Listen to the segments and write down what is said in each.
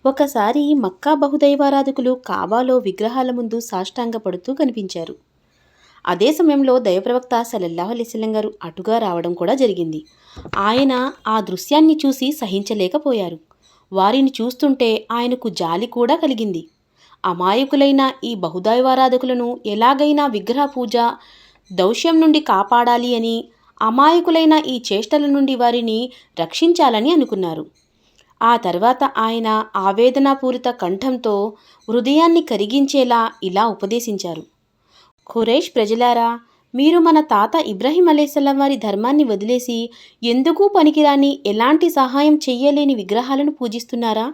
ఒకసారి మక్కా బహుదైవారాధకులు కాబాలో విగ్రహాల ముందు సాష్టాంగపడుతూ కనిపించారు. అదే సమయంలో దైవప్రవక్త సల్లల్లాహు అలైహి వసల్లం గారు అటుగా రావడం కూడా జరిగింది. ఆయన ఆ దృశ్యాన్ని చూసి సహించలేకపోయారు. వారిని చూస్తుంటే ఆయనకు జాలి కూడా కలిగింది. అమాయకులైన ఈ బహుదైవారాధకులను ఎలాగైనా విగ్రహ పూజ దౌష్యం నుండి కాపాడాలి అని, అమాయకులైన ఈ చేష్టల నుండి వారిని రక్షించాలని అనుకున్నారు. ఆ తర్వాత ఆయన ఆవేదనాపూరిత కంఠంతో హృదయాన్ని కరిగించేలా ఇలా ఉపదేశించారు. ఖురైష్ ప్రజలారా, మీరు మన తాత ఇబ్రాహీం అలైహిస్సలాం వారి ధర్మాన్ని వదిలేసి ఎందుకూ పనికిరాని, ఎలాంటి సహాయం చెయ్యలేని విగ్రహాలను పూజిస్తున్నారా?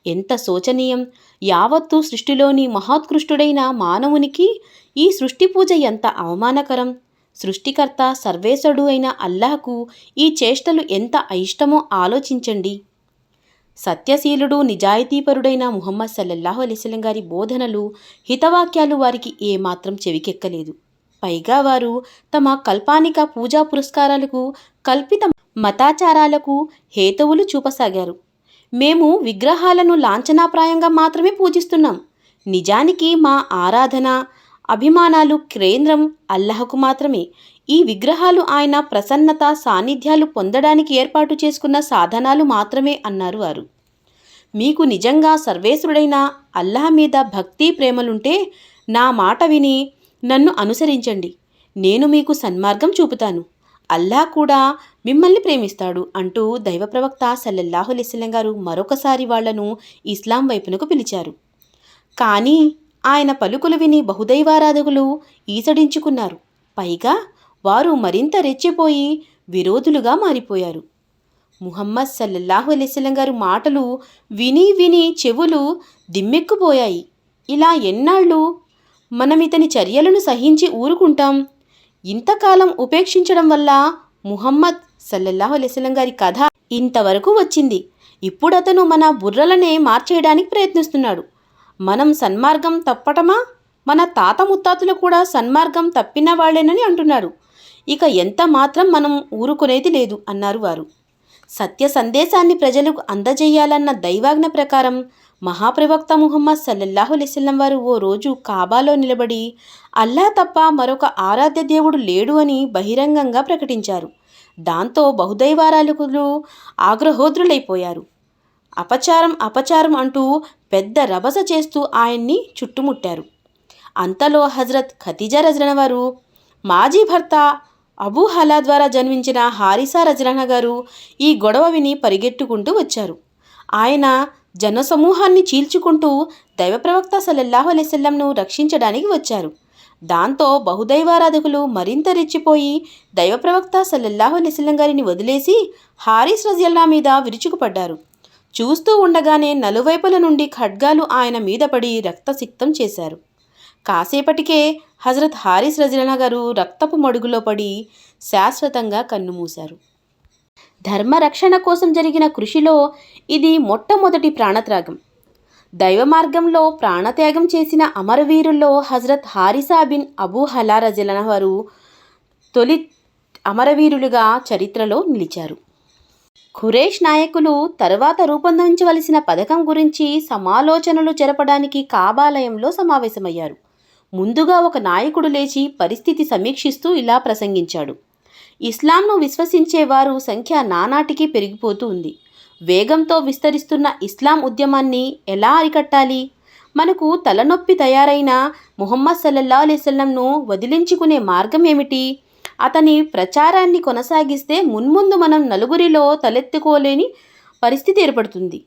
ఎంత శోచనీయం! యావత్తు సృష్టిలోని మహోత్కృష్టుడైన మానవునికి ఈ సృష్టి పూజ ఎంత అవమానకరం! సృష్టికర్త సర్వేశ్వరుడు అయిన అల్లాహ్కు ఈ చేష్టలు ఎంత అయిష్టమో ఆలోచించండి. సత్యశీలుడు, నిజాయితీపరుడైన ముహమ్మద్ సల్లల్లాహు అలైహి వసల్లం గారి బోధనలు, హితవాక్యాలు వారికి ఏమాత్రం చెవికెక్కలేదు. పైగా వారు తమ కల్పానిక పూజా పురస్కారాలకు, కల్పిత మతాచారాలకు హేతువులు చూపసాగారు. మేము విగ్రహాలను లాంఛనాప్రాయంగా మాత్రమే పూజిస్తున్నాం. నిజానికి మా ఆరాధన, అభిమానాలు కేంద్రం అల్లాహ్కు మాత్రమే. ఈ విగ్రహాలు ఆయన ప్రసన్నత, సాన్నిధ్యాలు పొందడానికి ఏర్పాటు చేసుకున్న సాధనాలు మాత్రమే అన్నారు వారు. మీకు నిజంగా సర్వేశ్వరుడైన అల్లాహ్ మీద భక్తి ప్రేమలుంటే నా మాట విని నన్ను అనుసరించండి. నేను మీకు సన్మార్గం చూపుతాను. అల్లాహ్ కూడా మిమ్మల్ని ప్రేమిస్తాడు అంటూ దైవప్రవక్త సల్లల్లాహు అలైహి వసల్లం గారు మరొకసారి వాళ్లను ఇస్లాం వైపునకు పిలిచారు. కానీ ఆయన పలుకులు విని బహుదైవారాధకులు ఈసడించుకున్నారు. పైగా వారు మరింత రెచ్చిపోయి విరోధులుగా మారిపోయారు. ముహమ్మద్ సల్లల్లాహు అలైహి వసల్లం గారు మాటలు విని విని చెవులు దిమ్మెక్కుపోయాయి. ఇలా ఎన్నాళ్ళు మనమితని చర్యలను సహించి ఊరుకుంటాం? ఇంతకాలం ఉపేక్షించడం వల్ల ముహమ్మద్ సల్లల్లాహు అలైహి వసల్లం గారి కథ ఇంతవరకు వచ్చింది. ఇప్పుడతను మన బుర్రలనే మార్చేయడానికి ప్రయత్నిస్తున్నాడు. మనం సన్మార్గం తప్పటమా? మన తాత ముత్తాతలు కూడా సన్మార్గం తప్పిన వాళ్లేనని అంటున్నాడు. ఇక ఎంత మాత్రం మనం ఊరుకునేది లేదు అన్నారు వారు. సత్య సందేశాన్ని ప్రజలకు అందజేయాలన్న దైవాజ్ఞ ప్రకారం మహాప్రవక్త ముహమ్మద్ సల్లల్లాహు అలైహి వసల్లం వారు ఓ రోజు కాబాలో నిలబడి అల్లాహ్ తప్ప మరొక ఆరాధ్య దేవుడు లేడు అని బహిరంగంగా ప్రకటించారు. దాంతో బహుదైవారాధకులు ఆగ్రహోద్రులైపోయారు. అపచారం అపచారం అంటూ పెద్ద రభస చేస్తూ ఆయన్ని చుట్టుముట్టారు. అంతలో హజరత్ ఖదీజా రజల్లాహు వారు మాజీ భర్త అబూ హలా ద్వారా జన్మించిన హారిసా రజల్లాహు గారు ఈ గొడవ విని పరిగెట్టుకుంటూ వచ్చారు. ఆయన జనసమూహాన్ని చీల్చుకుంటూ దైవప్రవక్త సల్లల్లాహు అలైహి వసల్లంను రక్షించడానికి వచ్చారు. దాంతో బహుదైవారాధకులు మరింత రెచ్చిపోయి దైవప్రవక్త సల్లల్లాహు అలైహి వసల్లం గారిని వదిలేసి హారిస్ రజల్లాహు మీద విరుచుకుపడ్డారు. చూస్తూ ఉండగానే నలువైపుల నుండి ఖడ్గాలు ఆయన మీద పడి రక్తసిక్తం చేశారు. కాసేపటికే హజరత్ హారిస్ రజల్లాహు గారు రక్తపు మడుగులో పడి శాశ్వతంగా కన్నుమూశారు. ధర్మరక్షణ కోసం జరిగిన కృషిలో ఇది మొట్టమొదటి ప్రాణత్యాగం. దైవ మార్గంలో ప్రాణత్యాగం చేసిన అమరవీరుల్లో హజరత్ హారిసా బిన్ అబూ హలా రజల్లాహు వారు తొలి అమరవీరులుగా చరిత్రలో నిలిచారు. ఖురైష్ నాయకులు తర్వాత రూపొందించవలసిన పథకం గురించి సమాలోచనలు జరపడానికి కాబాలయంలో సమావేశమయ్యారు. ముందుగా ఒక నాయకుడు లేచి పరిస్థితి సమీక్షిస్తూ ఇలా ప్రసంగించాడు. ఇస్లాంను విశ్వసించే వారు సంఖ్య నానాటికి పెరిగిపోతూ ఉంది. వేగంతో విస్తరిస్తున్న ఇస్లాం ఉద్యమాన్ని ఎలా అరికట్టాలి? మనకు తలనొప్పి తయారైన ముహమ్మద్ సల్లల్లాహు అలైహి వసల్లంను వదిలించుకునే మార్గం ఏమిటి? అతని ప్రచారాన్ని కొనసాగిస్తే మున్ముందు మనం నలుగురిలో తలెత్తుకోలేని పరిస్థితి ఏర్పడుతుంది.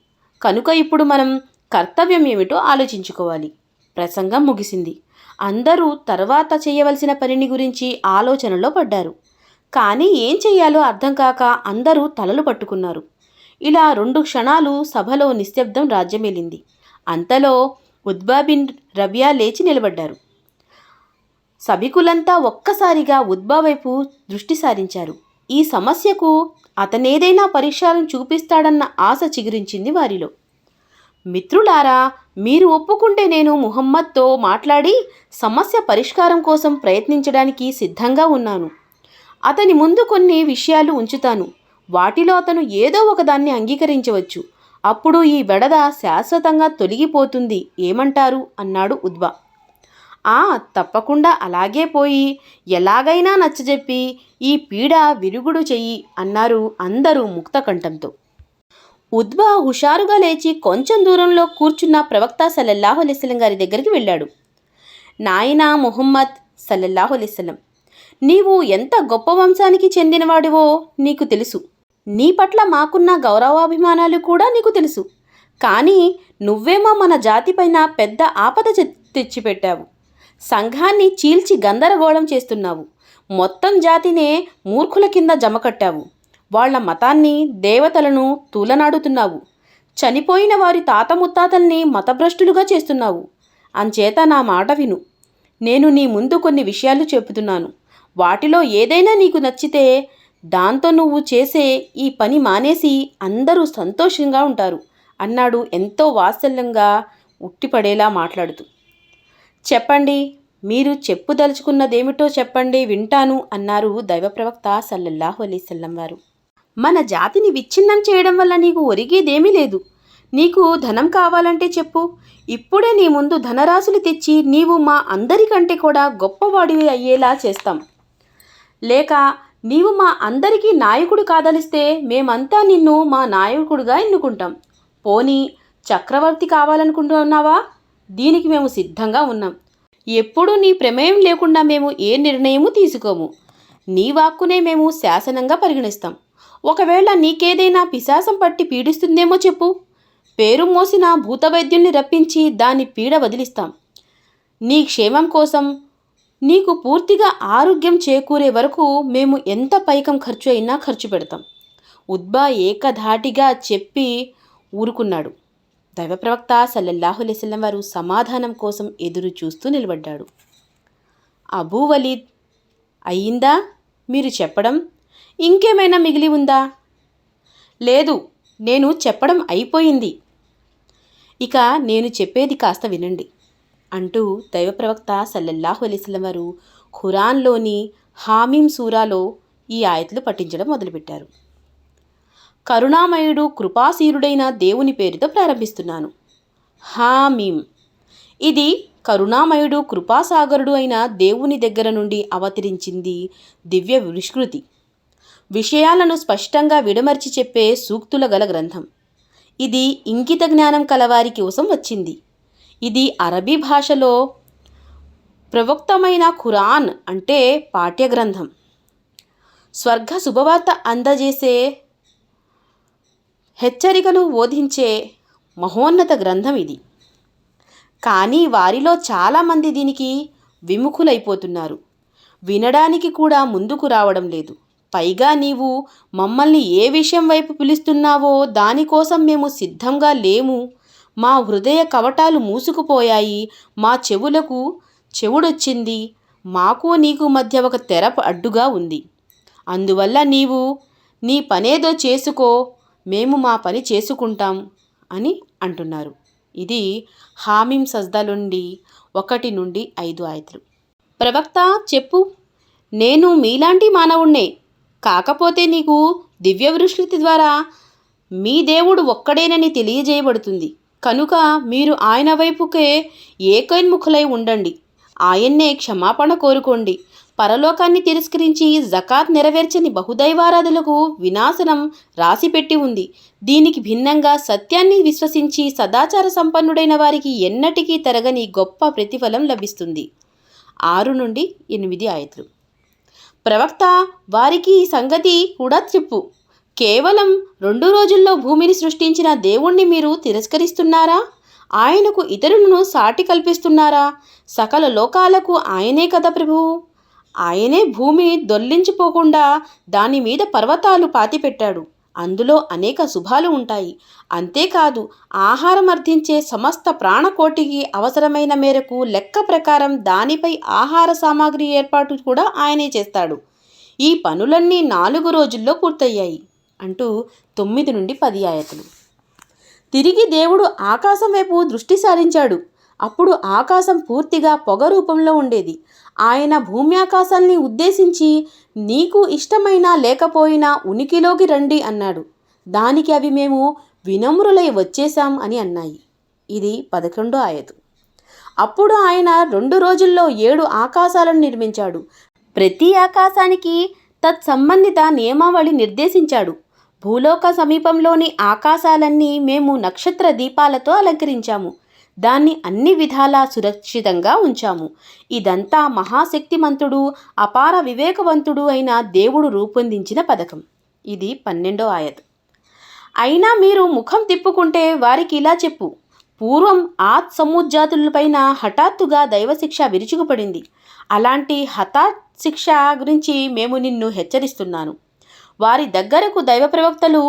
కనుక ఇప్పుడు మనం కర్తవ్యం ఏమిటో ఆలోచించుకోవాలి. ప్రసంగం ముగిసింది. అందరూ తర్వాత చేయవలసిన పనిని గురించి ఆలోచనలో పడ్డారు. కానీ ఏం చెయ్యాలో అర్థం కాక అందరూ తలలు పట్టుకున్నారు. ఇలా 2 క్షణాలు సభలో నిశ్శబ్దం రాజ్యమేలింది. అంతలో ఉత్బా బిన్ రబియా లేచి నిలబడ్డారు. సభికులంతా ఒక్కసారిగా ఉత్బా వైపు దృష్టి సారించారు. ఈ సమస్యకు అతనేదైనా పరిష్కారం చూపిస్తాడన్న ఆశ చిగురించింది వారిలో. మిత్రులారా, మీరు ఒప్పుకుంటే నేను ముహమ్మద్తో మాట్లాడి సమస్య పరిష్కారం కోసం ప్రయత్నించడానికి సిద్ధంగా ఉన్నాను. అతని ముందు కొన్ని విషయాలు ఉంచుతాను. వాటిలో అతను ఏదో ఒకదాన్ని అంగీకరించవచ్చు. అప్పుడు ఈ బెడద శాశ్వతంగా తొలగిపోతుంది, ఏమంటారు అన్నాడు ఉద్బ. తప్పకుండా అలాగే పోయి ఎలాగైనా నచ్చజెప్పి ఈ పీడ విరుగుడు చెయ్యి అన్నారు అందరూ ముక్తకంఠంతో. ఉద్బ హుషారుగా లేచి కొంచెం దూరంలో కూర్చున్న ప్రవక్త సల్లల్లాహు అలైహిస్సలం గారి దగ్గరికి వెళ్ళాడు. నాయనా ముహమ్మద్ సల్లల్లాహు అలైహిస్సలం, నీవు ఎంత గొప్ప వంశానికి చెందినవాడివో నీకు తెలుసు. నీ పట్ల మాకున్న గౌరవాభిమానాలు కూడా నీకు తెలుసు. కానీ నువ్వేమో మన జాతిపైన పెద్ద ఆపద తెచ్చిపెట్టావు. సంఘాన్ని చీల్చి గందరగోళం చేస్తున్నావు. మొత్తం జాతినే మూర్ఖుల కింద జమకట్టావు. వాళ్ల మతాన్ని, దేవతలను తూలనాడుతున్నావు. చనిపోయిన వారి తాత ముత్తాతల్ని మతభ్రష్టులుగా చేస్తున్నావు. అంచేత నా మాట విను. నేను నీ ముందు కొన్ని విషయాలు చెబుతున్నాను. వాటిలో ఏదైనా నీకు నచ్చితే దాంతో నువ్వు చేసే ఈ పని మానేసి అందరూ సంతోషంగా ఉంటారు అన్నాడు ఎంతో వాత్సల్యంగా, ఉట్టిపడేలా మాట్లాడుతూ. చెప్పండి, మీరు చెప్పుదలుచుకున్నదేమిటో చెప్పండి, వింటాను అన్నారు దైవ ప్రవక్త సల్లల్లాహు అలైహిస్సల్లం వారు. మన జాతిని విచ్ఛిన్నం చేయడం వల్ల నీకు ఒరిగేదేమీ లేదు. నీకు ధనం కావాలంటే చెప్పు. ఇప్పుడే నీ ముందు ధనరాశులు తెచ్చి నీవు మా అందరికంటే కూడా గొప్పవాడివి అయ్యేలా చేస్తాం. లేక నీవు మా అందరికీ నాయకుడు కాదలిస్తే మేమంతా నిన్ను మా నాయకుడిగా ఎన్నుకుంటాం. పోనీ చక్రవర్తి కావాలనుకుంటున్నావా? దీనికి మేము సిద్ధంగా ఉన్నాం. ఎప్పుడూ నీ ప్రమేయం లేకుండా మేము ఏ నిర్ణయము తీసుకోము. నీ వాక్కునే మేము శాసనంగా పరిగణిస్తాం. ఒకవేళ నీకేదైనా పిశాసం పట్టి పీడిస్తుందేమో చెప్పు. పేరు మోసిన భూతవైద్యుల్ని రప్పించి దాని పీడ వదిలిస్తాం. నీ క్షేమం కోసం నీకు పూర్తిగా ఆరోగ్యం చేకూరే వరకు మేము ఎంత పైకం ఖర్చు అయినా ఖర్చు పెడతాం. ఉద్బా ఏకధాటిగా చెప్పి ఊరుకున్నాడు. దైవ ప్రవక్త సల్లల్లాహు అలైహిస్సల్లం వారు సమాధానం కోసం ఎదురు చూస్తూ నిలబడ్డాడు. అబూ వలీద్, అయ్యిందా మీరు చెప్పడం? ఇంకేమైనా మిగిలి ఉందా? లేదు, నేను చెప్పడం అయిపోయింది. ఇక నేను చెప్పేది కాస్త వినండి అంటూ దైవ ప్రవక్త సల్లల్లాహు అలైహిస్సల్లం వారు ఖురాన్లోని హామీం సూరాలో ఈ ఆయతులు పఠించడం మొదలుపెట్టారు. కరుణామయుడు కృపాశీరుడైన దేవుని పేరుతో ప్రారంభిస్తున్నాను. హామీం. ఇది కరుణామయుడు కృపాసాగరుడు అయిన దేవుని దగ్గర నుండి అవతరించింది దివ్య విష్కృతి. విషయాలను స్పష్టంగా విడమర్చి చెప్పే సూక్తుల గల గ్రంథం. ఇది ఇంకిత జ్ఞానం కలవారి కోసం వచ్చింది. ఇది అరబీ భాషలో ప్రవక్తమైన ఖురాన్ అంటే పాఠ్యగ్రంథం. స్వర్గ శుభవార్త అందజేసే, హెచ్చరికలు బోధించే మహోన్నత గ్రంథం ఇది. కానీ వారిలో చాలామంది దీనికి విముఖులైపోతున్నారు. వినడానికి కూడా ముందుకు రావడం లేదు. పైగా నీవు మమ్మల్ని ఏ విషయం వైపు పిలుస్తున్నావో దానికోసం మేము సిద్ధంగా లేము. మా హృదయ కవటాలు మూసుకుపోయాయి. మా చెవులకు చెవుడొచ్చింది. మాకు నీకు మధ్య ఒక తెర అడ్డుగా ఉంది. అందువల్ల నీవు నీ పనేదో చేసుకో, మేము మా పని చేసుకుంటాం అని అంటున్నారు. ఇది హామీం సజ్దా నుండి 1 నుండి 5 ఆయతులు. ప్రవక్త చెప్పు, నేను మీలాంటి మానవుణ్ణే. కాకపోతే నీకు దివ్య విష్కృతి ద్వారా మీ దేవుడు ఒక్కడేనని తెలియజేయబడుతుంది. కనుక మీరు ఆయన వైపుకే ఏకోన్ముఖులై ఉండండి. ఆయన్నే క్షమాపణ కోరుకోండి. పరలోకాన్ని తిరస్కరించి జకాత్ నెరవేర్చని బహుదైవారాధులకు వినాశనం రాసిపెట్టి ఉంది. దీనికి భిన్నంగా సత్యాన్ని విశ్వసించి సదాచార సంపన్నుడైన వారికి ఎన్నటికీ తరగని గొప్ప ప్రతిఫలం లభిస్తుంది. 6 నుండి 8 ఆయతులు. ప్రవక్త, వారికి ఈ సంగతి కూడా చెప్పు. కేవలం 2 రోజుల్లో భూమిని సృష్టించిన దేవుణ్ణి మీరు తిరస్కరిస్తున్నారా? ఆయనకు ఇతరులను సాటి కల్పిస్తున్నారా? సకల లోకాలకు ఆయనే కదా ప్రభువు. ఆయనే భూమి దొర్లించిపోకుండా దాని మీద పర్వతాలు పాతిపెట్టాడు. అందులో అనేక శుభాలు ఉంటాయి. అంతేకాదు, ఆహారం అర్థించే సమస్త ప్రాణకోటికి అవసరమైన మేరకు లెక్క ప్రకారం దానిపై ఆహార సామాగ్రి ఏర్పాటు కూడా ఆయనే చేస్తాడు. ఈ పనులన్నీ 4 రోజుల్లో పూర్తయ్యాయి అంటూ 9 నుండి 10 ఆయతులు. తిరిగి దేవుడు ఆకాశం వైపు దృష్టి సారించాడు. అప్పుడు ఆకాశం పూర్తిగా పొగ రూపంలో ఉండేది. ఆయన భూమి ఆకాశాన్ని ఉద్దేశించి, నీకు ఇష్టమైనా లేకపోయినా ఉనికిలోకి రండి అన్నాడు. దానికి అవి మేము వినమ్రులై వచ్చేశాం అని అన్నాయి. ఇది 11వ ఆయతు. అప్పుడు ఆయన 2 రోజుల్లో 7 ఆకాశాలను నిర్మించాడు. ప్రతి ఆకాశానికి తత్సంబంధిత నియమావళి నిర్దేశించాడు. భూలోక సమీపంలోని ఆకాశాలన్నీ మేము నక్షత్ర దీపాలతో అలంకరించాము. దాన్ని అన్ని విధాలా సురక్షితంగా ఉంచాము. ఇదంతా మహాశక్తిమంతుడు, అపార వివేకవంతుడు అయిన దేవుడు రూపొందించిన పథకం. ఇది 12వ ఆయతు. అయినా మీరు ముఖం తిప్పుకుంటే వారికి ఇలా చెప్పు, పూర్వం ఆద్ సమూద్ జాతులపైన హఠాత్తుగా దైవశిక్ష విరుచుకుపడింది. అలాంటి హఠాత్ శిక్ష గురించి మేము నిన్ను హెచ్చరిస్తున్నాను. వారి దగ్గరకు దైవ ప్రవక్తలు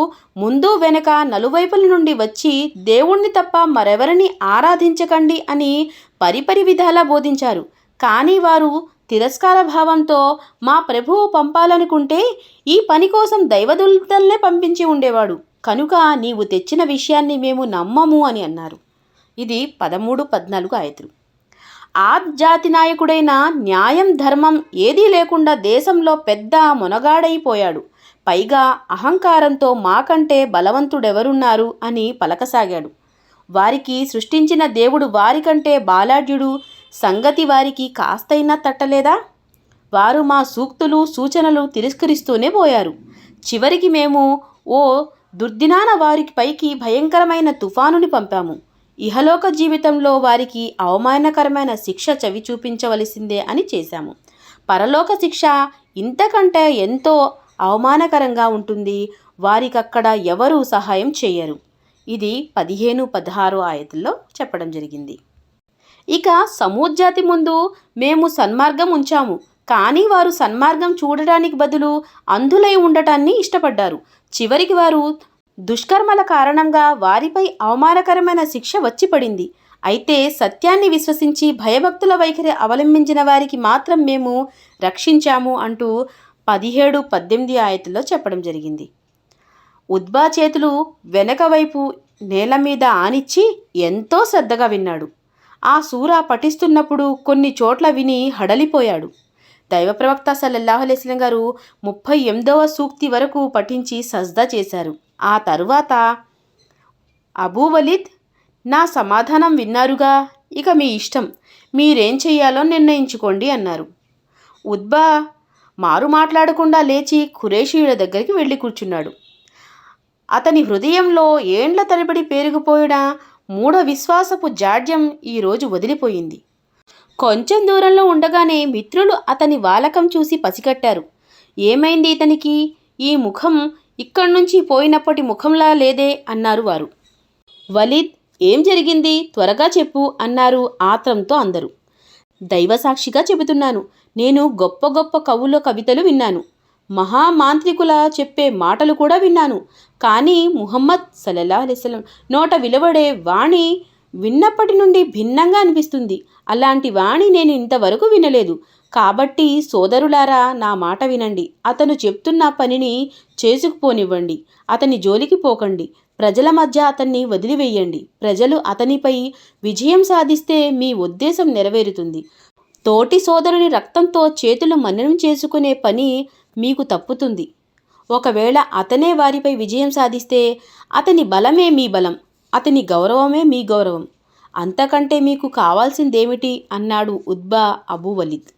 ముందు వెనక నలువైపుల నుండి వచ్చి దేవుణ్ణి తప్ప మరెవరిని ఆరాధించకండి అని పరిపరి విధాలా బోధించారు. కానీ వారు తిరస్కార భావంతో మా ప్రభువు పంపాలనుకుంటే ఈ పని కోసం దైవదూతల్నే పంపించి ఉండేవాడు. కనుక నీవు తెచ్చిన విషయాన్ని మేము నమ్మము అని అన్నారు. ఇది 13, 14 ఆయతులు. ఆద్ జాతి నాయకుడైన న్యాయం ధర్మం ఏదీ లేకుండా దేశంలో పెద్ద మొనగాడైపోయాడు. పైగా అహంకారంతో మాకంటే బలవంతుడెవరున్నారు అని పలకసాగాడు. వారికి సృష్టించిన దేవుడు వారికంటే బాలాఢ్యుడు సంగతి వారికి కాస్తైనా తట్టలేదా? వారు మా సూక్తులు సూచనలు తిరస్కరిస్తూనే పోయారు. చివరికి మేము ఓ దుర్దినాన వారికి పైకి భయంకరమైన తుఫానుని పంపాము. ఇహలోక జీవితంలో వారికి అవమానకరమైన శిక్ష చవి చూపించవలసిందే అని చేశాము. పరలోక శిక్ష ఇంతకంటే ఎంతో అవమానకరంగా ఉంటుంది. వారికక్కడ ఎవరూ సహాయం చేయరు. ఇది 15, 16 ఆయతుల్లో చెప్పడం జరిగింది. ఇక సమూద్ జాతి ముందు మేము సన్మార్గం ఉంచాము. కానీ వారు సన్మార్గం చూడటానికి బదులు అంధులై ఉండటాన్ని ఇష్టపడ్డారు. చివరికి వారు దుష్కర్మల కారణంగా వారిపై అవమానకరమైన శిక్ష వచ్చి పడింది. అయితే సత్యాన్ని విశ్వసించి భయభక్తుల వైఖరి అవలంబించిన వారికి మాత్రం మేము రక్షించాము అంటూ 17, 18 ఆయతుల్లో చెప్పడం జరిగింది. ఉద్బా చేతులు వెనక వైపు నేల మీద ఆనిచ్చి ఎంతో శ్రద్ధగా విన్నాడు. ఆ సూరా పఠిస్తున్నప్పుడు కొన్ని చోట్ల విని హడలిపోయాడు. దైవ ప్రవక్త సల్లల్లాహు అలైహి వసల్లం గారు 38వ సూక్తి వరకు పఠించి సజ్దా చేశారు. ఆ తరువాత అబూ వలీద్, నా సమాధానం విన్నారుగా, ఇక మీ ఇష్టం, మీరేం చెయ్యాలో నిర్ణయించుకోండి అన్నారు. ఉద్బా మారు మాట్లాడకుండా లేచి ఖురేషీయుల దగ్గరికి వెళ్ళి కూర్చున్నాడు. అతని హృదయంలో ఏండ్ల తరబడి పేరుకుపోయిన మూఢ విశ్వాసపు జాడ్యం ఈరోజు వదిలిపోయింది. కొంచెం దూరంలో ఉండగానే మిత్రులు అతని వాలకం చూసి పసిగట్టారు. ఏమైంది ఇతనికి? ఈ ముఖం ఇక్కడి నుంచి పోయినప్పటి ముఖంలా లేదే అన్నారు వారు. వలీద్, ఏం జరిగింది? త్వరగా చెప్పు అన్నారు ఆత్రంతో అందరూ. దైవసాక్షిగా చెబుతున్నాను, నేను గొప్ప గొప్ప కవుల కవితలు విన్నాను, మహామాంత్రికుల చెప్పే మాటలు కూడా విన్నాను. కానీ ముహమ్మద్ సల్లల్లాహు అలైహి వసల్లం నోట వెలువడే వాణి విన్నప్పటి నుండి భిన్నంగా అనిపిస్తుంది. అలాంటి వాణి నేను ఇంతవరకు వినలేదు. కాబట్టి సోదరులారా, నా మాట వినండి. అతను చెప్తున్న పనిని చేసుకుపోనివ్వండి. అతని జోలికి పోకండి. ప్రజల మధ్య అతన్ని వదిలివేయండి. ప్రజలు అతనిపై విజయం సాధిస్తే మీ ఉద్దేశం నెరవేరుతుంది. తోటి సోదరుని రక్తంతో చేతులు మననం చేసుకునే పని మీకు తప్పుతుంది. ఒకవేళ అతనే వారిపై విజయం సాధిస్తే అతని బలమే మీ బలం, అతని గౌరవమే మీ గౌరవం. అంతకంటే మీకు కావాల్సిందేమిటి అన్నాడు ఉద్బా అబూ వలీద్.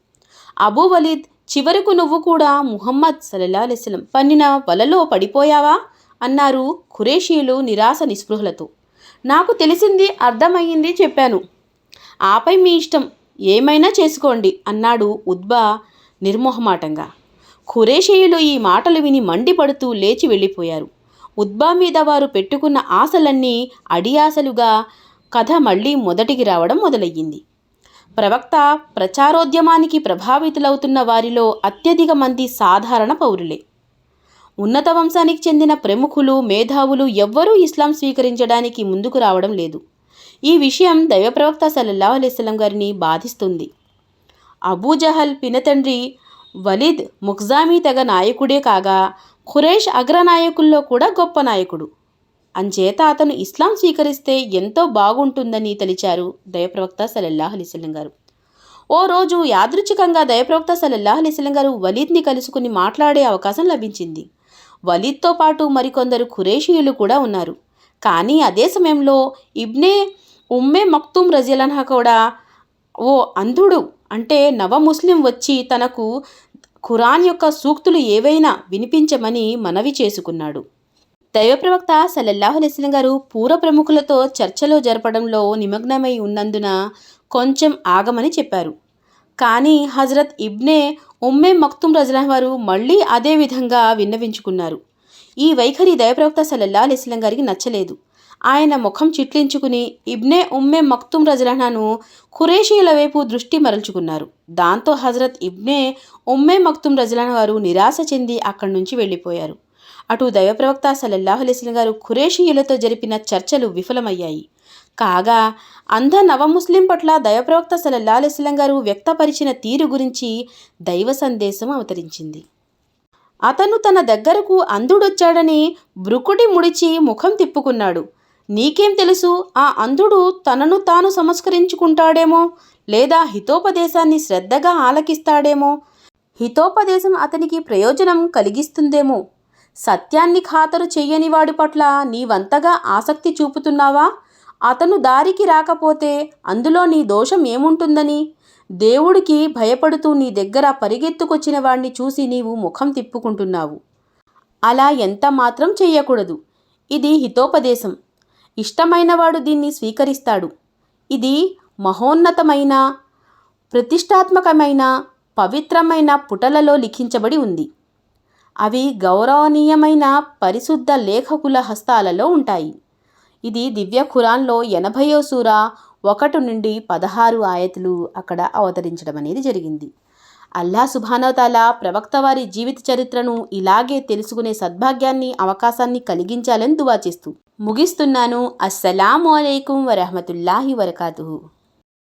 అబూ వలీద్, చివరకు నువ్వు కూడా ముహమ్మద్ సల్లల్లాహు అలైహి వసల్లం పన్నిన వలలో పడిపోయావా అన్నారు ఖురేషీయులు నిరాశ నిస్పృహలతో. నాకు తెలిసింది, అర్థమయ్యింది చెప్పాను. ఆపై మీ ఇష్టం, ఏమైనా చేసుకోండి అన్నాడు ఉద్బా నిర్మోహమాటంగా. ఖురేషీయులు ఈ మాటలు విని మండిపడుతూ లేచి వెళ్ళిపోయారు. ఉద్బా మీద వారు పెట్టుకున్న ఆశలన్నీ అడియాసలుగా కథ మళ్ళీ మొదటికి రావడం మొదలయ్యింది. ప్రవక్త ప్రచారోద్యమానికి ప్రభావితులవుతున్న వారిలో అత్యధిక మంది సాధారణ పౌరులే. ఉన్నత వంశానికి చెందిన ప్రముఖులు, మేధావులు ఎవ్వరూ ఇస్లాం స్వీకరించడానికి ముందుకు రావడం లేదు. ఈ విషయం దైవ ప్రవక్త సల్లల్లాహు అలైహి వసల్లం గారిని బాధిస్తుంది. అబూజహల్ పినతండ్రి వలీద్ ముఖ్జామీ తెగ నాయకుడే కాగా ఖురైష్ అగ్రనాయకుల్లో కూడా గొప్ప నాయకుడు. అంచేత అతను ఇస్లాం స్వీకరిస్తే ఎంతో బాగుంటుందని తలిచారు దైవప్రవక్త సల్లల్లాహు అలైహి వసల్లం గారు. ఓ రోజు యాదృచ్ఛికంగా దైవప్రవక్త సల్లల్లాహు అలైహి వసల్లం గారు వలీద్ని కలుసుకుని మాట్లాడే అవకాశం లభించింది. వలీద్తో పాటు మరికొందరు ఖురేషీయులు కూడా ఉన్నారు. కానీ అదే సమయంలో ఇబ్నే ఉమ్మే మక్తుమ్ రజియల్లాహు కూడా ఓ అంధుడు అంటే నవ ముస్లిం వచ్చి తనకు ఖురాన్ యొక్క సూక్తులు ఏవైనా వినిపించమని మనవి చేసుకున్నాడు. దైవప్రవక్త సల్లల్లాహు అలైహి వసల్లం గారు పూర్వ ప్రముఖులతో చర్చలో జరపడంలో నిమగ్నమై ఉన్నందున కొంచెం ఆగమని చెప్పారు. కానీ హజరత్ ఇబ్నే ఉమ్మే మక్తుమ్ రజియల్లాహు వారు మళ్ళీ అదే విధంగా విన్నవించుకున్నారు. ఈ వైఖరి దైవప్రవక్త సల్లల్లాహు అలైహి వసల్లం గారికి నచ్చలేదు. ఆయన ముఖం చిట్లించుకుని ఇబ్నే ఉమ్మే మక్తుమ్ రజియల్లాహును ఖురేషీల వైపు దృష్టి మరల్చుకున్నారు. దాంతో హజరత్ ఇబ్నే ఉమ్మే మక్తుమ్ రజియల్లాహు వారు నిరాశ చెంది అక్కడి నుంచి వెళ్ళిపోయారు. అటు దైవప్రవక్త సల్లల్లాహు అలైహి వసల్లం గారు ఖురేషీయులతో జరిపిన చర్చలు విఫలమయ్యాయి. కాగా అంధ నవముస్లిం పట్ల దైవప్రవక్త సల్లల్లాహు అలైహి వసల్లం గారు వ్యక్తపరిచిన తీరు గురించి దైవ సందేశం అవతరించింది. అతను తన దగ్గరకు అంధుడొచ్చాడని బ్రుకుటి ముడిచి ముఖం తిప్పుకున్నాడు. నీకేం తెలుసు, ఆ అంధుడు తనను తాను సంస్కరించుకుంటాడేమో, లేదా హితోపదేశాన్ని శ్రద్ధగా ఆలకిస్తాడేమో, హితోపదేశం అతనికి ప్రయోజనం కలిగిస్తుందేమో. సత్యాన్ని ఖాతరు చెయ్యని వాడి పట్ల నీవంతగా ఆసక్తి చూపుతున్నావా? అతను దారికి రాకపోతే అందులో నీ దోషం ఏముంటుందని? దేవుడికి భయపడుతూ నీ దగ్గర పరిగెత్తుకొచ్చిన వాడిని చూసి నీవు ముఖం తిప్పుకుంటున్నావు. అలా ఎంత మాత్రం చెయ్యకూడదు. ఇది హితోపదేశం. ఇష్టమైనవాడు దీన్ని స్వీకరిస్తాడు. ఇది మహోన్నతమైన, ప్రతిష్టాత్మకమైన, పవిత్రమైన పుటలలో లిఖించబడి ఉంది. అవి గౌరవనీయమైన పరిశుద్ధ లేఖకుల హస్తాలలో ఉంటాయి. ఇది దివ్య ఖురాన్లో 80వ సూర 1 నుండి 16 ఆయతులు అక్కడ అవతరించడం అనేది జరిగింది. అల్లాహ్ సుబ్హానహు వ తఆలా ప్రవక్త వారి జీవిత చరిత్రను ఇలాగే తెలుసుకునే సద్భాగ్యాన్ని, అవకాశాన్ని కలిగించాలని దువా చేస్తూ ముగిస్తున్నాను. అస్సలాము అలైకుం వరహమతుల్లాహి వబరకాతుహు.